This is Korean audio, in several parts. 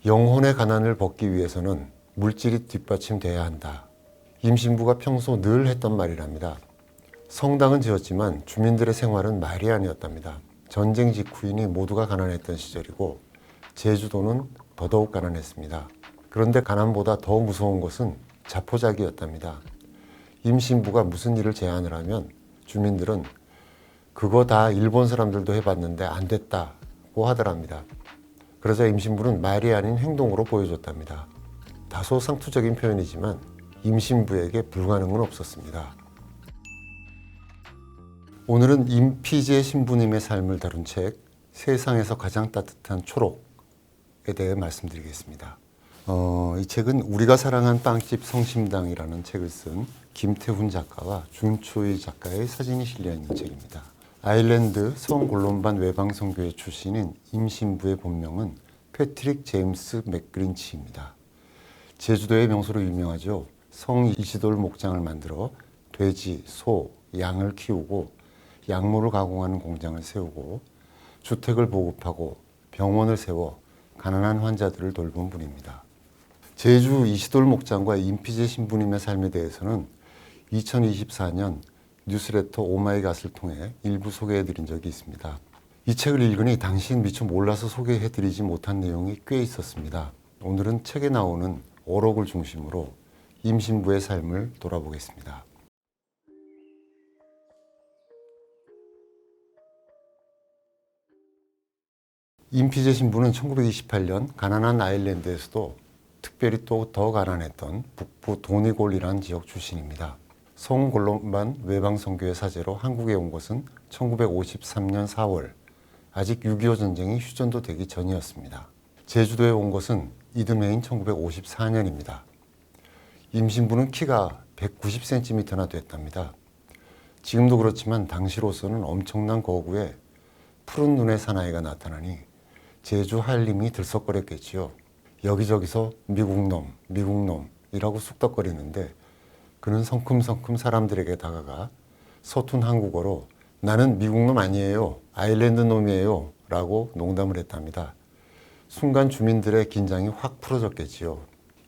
영혼의 가난을 벗기 위해서는 물질이 뒷받침돼야 한다. 임신부가 평소 늘 했던 말이랍니다. 성당은 지었지만 주민들의 생활은 말이 아니었답니다. 전쟁 직후이니 모두가 가난했던 시절이고 제주도는 더더욱 가난했습니다. 그런데 가난보다 더 무서운 것은 자포자기였답니다. 임신부가 무슨 일을 제안을 하면 주민들은 그거 다 일본 사람들도 해봤는데 안 됐다고 하더랍니다. 그러자 임신부는 말이 아닌 행동으로 보여줬답니다. 다소 상투적인 표현이지만 임신부에게 불가능은 없었습니다. 오늘은 임피제 신부님의 삶을 다룬 책 세상에서 가장 따뜻한 초록에 대해 말씀드리겠습니다. 이 책은 우리가 사랑한 빵집 성심당이라는 책을 쓴 김태훈 작가와 준초희 작가의 사진이 실려있는 책입니다. 아일랜드 성골론반 외방선교회 출신인 임신부의 본명은 패트릭 제임스 맥그린치입니다. 제주도의 명소로 유명하죠. 성 이시돌 목장을 만들어 돼지, 소, 양을 키우고 약물을 가공하는 공장을 세우고 주택을 보급하고 병원을 세워 가난한 환자들을 돌본 분입니다. 제주 이시돌 목장과 임피제 신부님의 삶에 대해서는 2024년 뉴스레터 오마이갓을 통해 일부 소개해드린 적이 있습니다. 이 책을 읽으니 당신 미처 몰라서 소개해드리지 못한 내용이 꽤 있었습니다. 오늘은 책에 나오는 어록을 중심으로 임신부의 삶을 돌아보겠습니다. 임피제 신부는 1928년 가난한 아일랜드에서도 특별히 또 더 가난했던 북부 도니골이라는 지역 출신입니다. 성골론반 외방선교회 사제로 한국에 온 것은 1953년 4월, 아직 6.25 전쟁이 휴전도 되기 전이었습니다. 제주도에 온 것은 이듬해인 1954년입니다. 임신부는 키가 190cm나 됐답니다. 지금도 그렇지만 당시로서는 엄청난 거구에 푸른 눈의 사나이가 나타나니 제주 한림이 들썩거렸겠지요. 여기저기서 미국놈이라고 쑥덕거리는데 그는 성큼성큼 사람들에게 다가가 서툰 한국어로 나는 미국놈 아니에요, 아일랜드 놈이에요 라고 농담을 했답니다. 순간 주민들의 긴장이 확 풀어졌겠지요.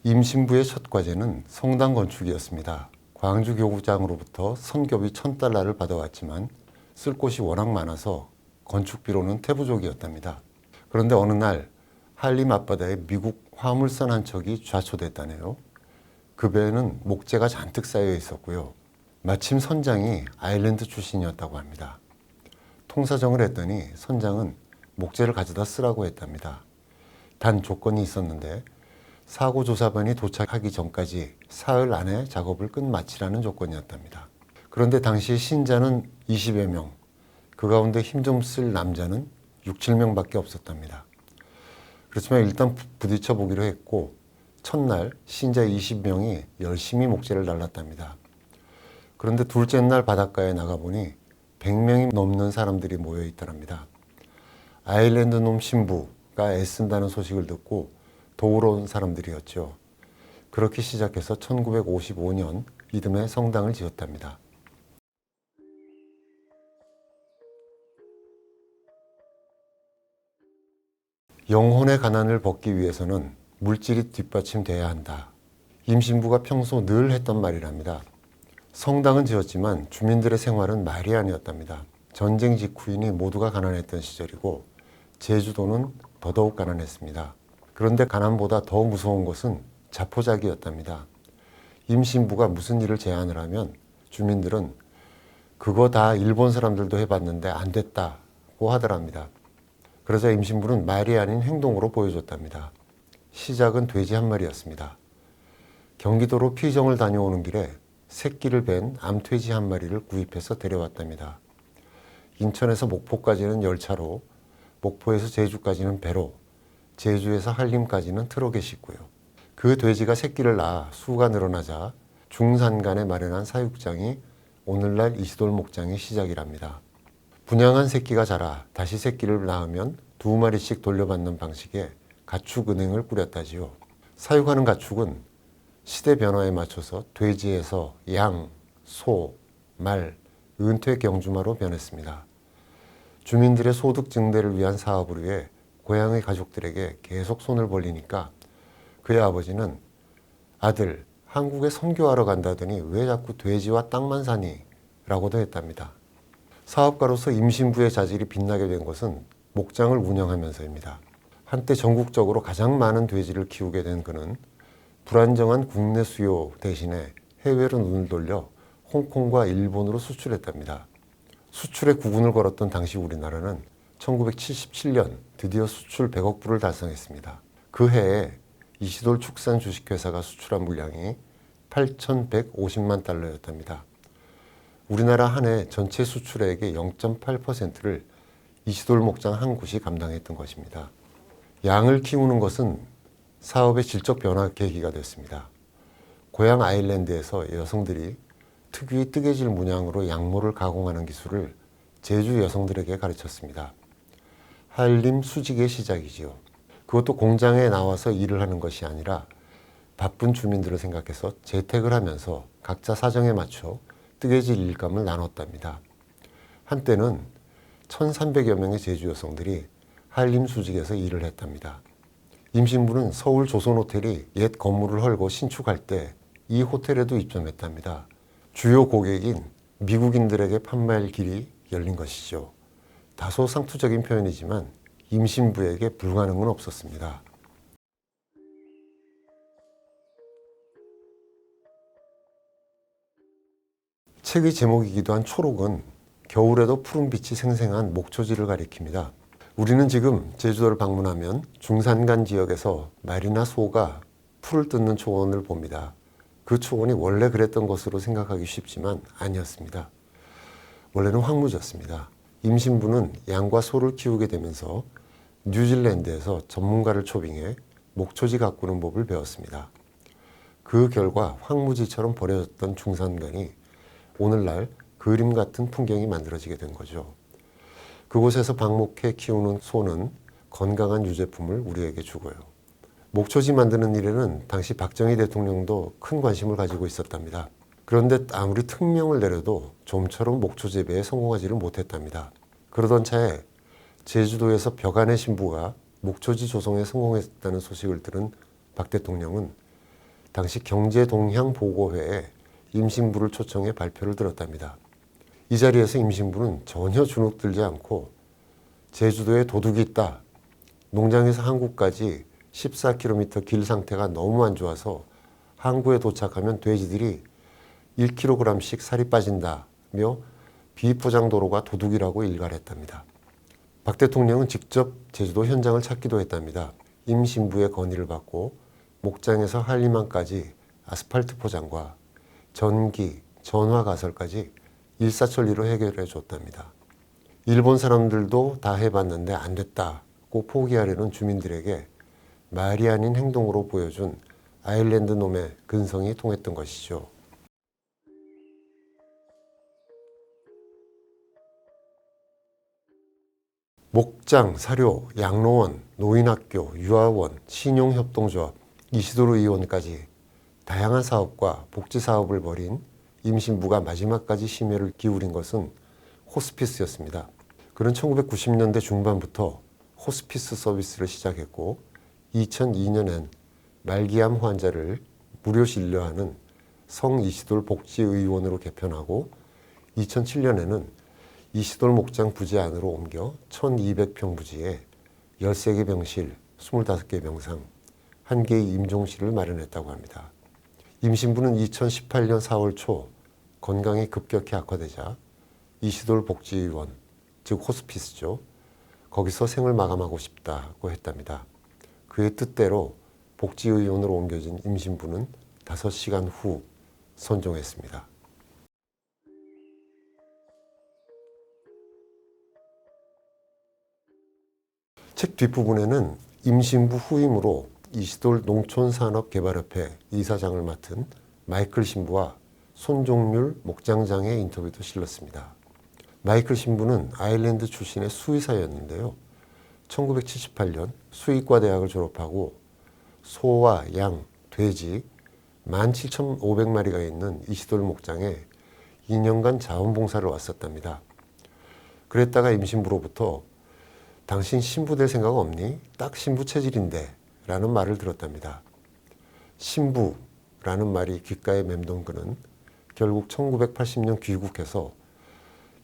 임신부의 첫 과제는 성당 건축이었습니다. 광주 교구장으로부터 선교비 $1,000를 받아왔지만 쓸 곳이 워낙 많아서 건축비로는 태부족이었답니다. 그런데 어느 날 한림 앞바다에 미국 화물선 한 척이 좌초됐다네요. 그 배에는 목재가 잔뜩 쌓여 있었고요. 마침 선장이 아일랜드 출신이었다고 합니다. 통사정을 했더니 선장은 목재를 가져다 쓰라고 했답니다. 단 조건이 있었는데 사고조사반이 도착하기 전까지 사흘 안에 작업을 끝마치라는 조건이었답니다. 그런데 당시 신자는 20여 명, 그 가운데 힘 좀 쓸 남자는 6, 7명밖에 없었답니다. 그렇지만 일단 부딪혀 보기로 했고 첫날 신자 20명이 열심히 목재를 날랐답니다. 그런데 둘째 날 바닷가에 나가보니 100명이 넘는 사람들이 모여 있더랍니다. 아일랜드 놈 신부가 애쓴다는 소식을 듣고 도우러 온 사람들이었죠. 그렇게 시작해서 1955년 이듬해 성당을 지었답니다. 영혼의 가난을 벗기 위해서는 물질이 뒷받침돼야 한다. 임신부가 평소 늘 했던 말이랍니다. 성당은 지었지만 주민들의 생활은 말이 아니었답니다. 전쟁 직후이니 모두가 가난했던 시절이고 제주도는 더더욱 가난했습니다. 그런데 가난보다 더 무서운 것은 자포자기였답니다. 임신부가 무슨 일을 제안을 하면 주민들은 그거 다 일본 사람들도 해봤는데 안 됐다고 하더랍니다. 그러자 임신부는 말이 아닌 행동으로 보여줬답니다. 시작은 돼지 한 마리였습니다. 경기도로 피정을 다녀오는 길에 새끼를 벤 암돼지 한 마리를 구입해서 데려왔답니다. 인천에서 목포까지는 열차로, 목포에서 제주까지는 배로, 제주에서 한림까지는 트럭에 싣고요. 그 돼지가 새끼를 낳아 수가 늘어나자 중산간에 마련한 사육장이 오늘날 이시돌 목장의 시작이랍니다. 분양한 새끼가 자라 다시 새끼를 낳으면 2마리씩 돌려받는 방식의 가축은행을 꾸렸다지요. 사육하는 가축은 시대 변화에 맞춰서 돼지에서 양, 소, 말, 은퇴 경주마로 변했습니다. 주민들의 소득 증대를 위한 사업을 위해 고향의 가족들에게 계속 손을 벌리니까 그의 아버지는 아들, 한국에 선교하러 간다더니 왜 자꾸 돼지와 땅만 사니? 라고도 했답니다. 사업가로서 임신부의 자질이 빛나게 된 것은 목장을 운영하면서입니다. 한때 전국적으로 가장 많은 돼지를 키우게 된 그는 불안정한 국내 수요 대신에 해외로 눈을 돌려 홍콩과 일본으로 수출했답니다. 수출에 구군을 걸었던 당시 우리나라는 1977년 드디어 수출 100억 불을 달성했습니다. 그 해에 이시돌 축산 주식회사가 수출한 물량이 8,150만 달러였답니다. 우리나라 한 해 전체 수출액의 0.8%를 이시돌 목장 한 곳이 감당했던 것입니다. 양을 키우는 것은 사업의 질적 변화 계기가 됐습니다. 고향 아일랜드에서 여성들이 특유의 뜨개질 문양으로 양모를 가공하는 기술을 제주 여성들에게 가르쳤습니다. 한림 수직의 시작이지요. 그것도 공장에 나와서 일을 하는 것이 아니라 바쁜 주민들을 생각해서 재택을 하면서 각자 사정에 맞춰 뜨개질 일감을 나눴답니다. 한때는 1,300여 명의 제주 여성들이 한림 수직에서 일을 했답니다. 임신부는 서울 조선호텔이 옛 건물을 헐고 신축할 때 이 호텔에도 입점했답니다. 주요 고객인 미국인들에게 판매할 길이 열린 것이죠. 다소 상투적인 표현이지만 임신부에게 불가능은 없었습니다. 책의 제목이기도 한 초록은 겨울에도 푸른빛이 생생한 목초지를 가리킵니다. 우리는 지금 제주도를 방문하면 중산간 지역에서 말이나 소가 풀을 뜯는 초원을 봅니다. 그 초원이 원래 그랬던 것으로 생각하기 쉽지만 아니었습니다. 원래는 황무지였습니다. 임신부는 양과 소를 키우게 되면서 뉴질랜드에서 전문가를 초빙해 목초지 가꾸는 법을 배웠습니다. 그 결과 황무지처럼 버려졌던 중산간이 오늘날 그림 같은 풍경이 만들어지게 된 거죠. 그곳에서 방목해 키우는 소는 건강한 유제품을 우리에게 주고요. 목초지 만드는 일에는 당시 박정희 대통령도 큰 관심을 가지고 있었답니다. 그런데 아무리 특명을 내려도 좀처럼 목초 재배에 성공하지를 못했답니다. 그러던 차에 제주도에서 벽안의 신부가 목초지 조성에 성공했다는 소식을 들은 박 대통령은 당시 경제동향보고회에 임신부를 초청해 발표를 들었답니다. 이 자리에서 임신부는 전혀 주눅들지 않고 제주도에 도둑이 있다. 농장에서 항구까지 14km 길 상태가 너무 안 좋아서 항구에 도착하면 돼지들이 1kg씩 살이 빠진다며 비포장 도로가 도둑이라고 일갈했답니다. 박 대통령은 직접 제주도 현장을 찾기도 했답니다. 임신부의 건의를 받고 목장에서 한림항까지 아스팔트 포장과 전기, 전화 가설까지 일사천리로 해결해 줬답니다. 일본 사람들도 다 해봤는데 안 됐다고 포기하려는 주민들에게 말이 아닌 행동으로 보여준 아일랜드 놈의 근성이 통했던 것이죠. 목장, 사료, 양로원, 노인학교, 유아원, 신용협동조합, 이시도로 의원까지 다양한 사업과 복지사업을 벌인 임신부가 마지막까지 심혈을 기울인 것은 호스피스였습니다. 그는 1990년대 중반부터 호스피스 서비스를 시작했고 2002년엔 말기암 환자를 무료 진료하는 성이시돌 복지의원으로 개편하고 2007년에는 이시돌 목장 부지 안으로 옮겨 1200평 부지에 13개 병실, 25개 병상, 1개의 임종실을 마련했다고 합니다. 임신부는 2018년 4월 초 건강이 급격히 악화되자 이시돌 복지의원, 즉 호스피스죠. 거기서 생을 마감하고 싶다고 했답니다. 그의 뜻대로 복지의원으로 옮겨진 임신부는 5시간 후 선종했습니다. 책 뒷부분에는 임신부 후임으로 이시돌 농촌산업개발협회 이사장을 맡은 마이클 신부와 손종률 목장장의 인터뷰도 실렸습니다. 마이클 신부는 아일랜드 출신의 수의사였는데요. 1978년 수의과 대학을 졸업하고 소와 양, 돼지 17,500마리가 있는 이시돌 목장에 2년간 자원봉사를 왔었답니다. 그랬다가 임신부로부터 당신 신부 될 생각 없니? 딱 신부 체질인데 라는 말을 들었답니다. 신부라는 말이 귓가에 맴돈 그는 결국 1980년 귀국해서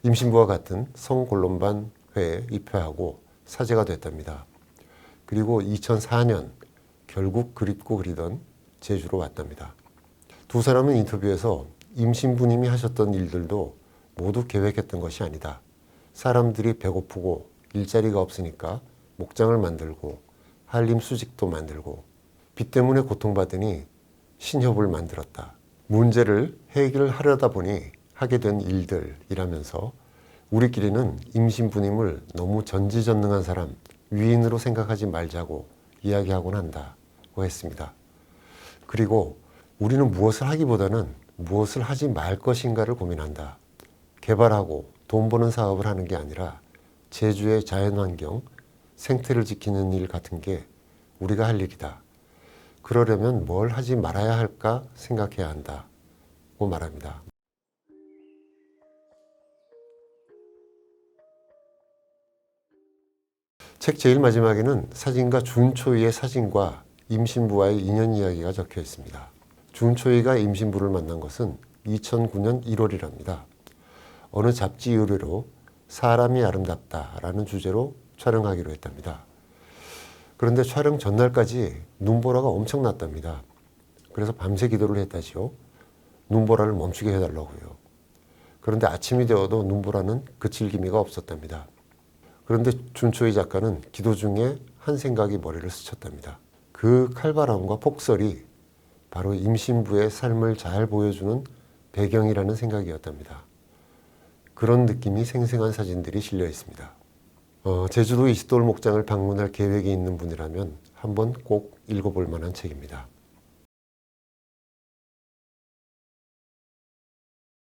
임신부와 같은 성골론반 회에 입회하고 사제가 됐답니다. 그리고 2004년 결국 그립고 그리던 제주로 왔답니다. 두 사람은 인터뷰에서 임신부님이 하셨던 일들도 모두 계획했던 것이 아니다. 사람들이 배고프고 일자리가 없으니까 목장을 만들고 한림 수직도 만들고 비 때문에 고통받으니 신협을 만들었다. 문제를 해결하려다 보니 하게 된 일들이라면서 우리끼리는 임신부님을 너무 전지전능한 사람, 위인으로 생각하지 말자고 이야기하곤 한다고 했습니다. 그리고 우리는 무엇을 하기보다는 무엇을 하지 말 것인가를 고민한다. 개발하고 돈 버는 사업을 하는 게 아니라 제주의 자연환경, 생태를 지키는 일 같은 게 우리가 할 일이다. 그러려면 뭘 하지 말아야 할까 생각해야 한다고 말합니다. 책 제일 마지막에는 사진가 준초이의 사진과 임신부와의 인연 이야기가 적혀 있습니다. 준초이가 임신부를 만난 것은 2009년 1월이랍니다. 어느 잡지 의뢰로 사람이 아름답다라는 주제로 촬영하기로 했답니다. 그런데 촬영 전날까지 눈보라가 엄청 났답니다. 그래서 밤새 기도를 했다지요. 눈보라를 멈추게 해달라고요. 그런데 아침이 되어도 눈보라는 그칠 기미가 없었답니다. 그런데 준초이 작가는 기도 중에 한 생각이 머리를 스쳤답니다. 그 칼바람과 폭설이 바로 임신부의 삶을 잘 보여주는 배경이라는 생각이었답니다. 그런 느낌이 생생한 사진들이 실려 있습니다. 제주도 이시돌 목장을 방문할 계획이 있는 분이라면 한번 꼭 읽어볼 만한 책입니다.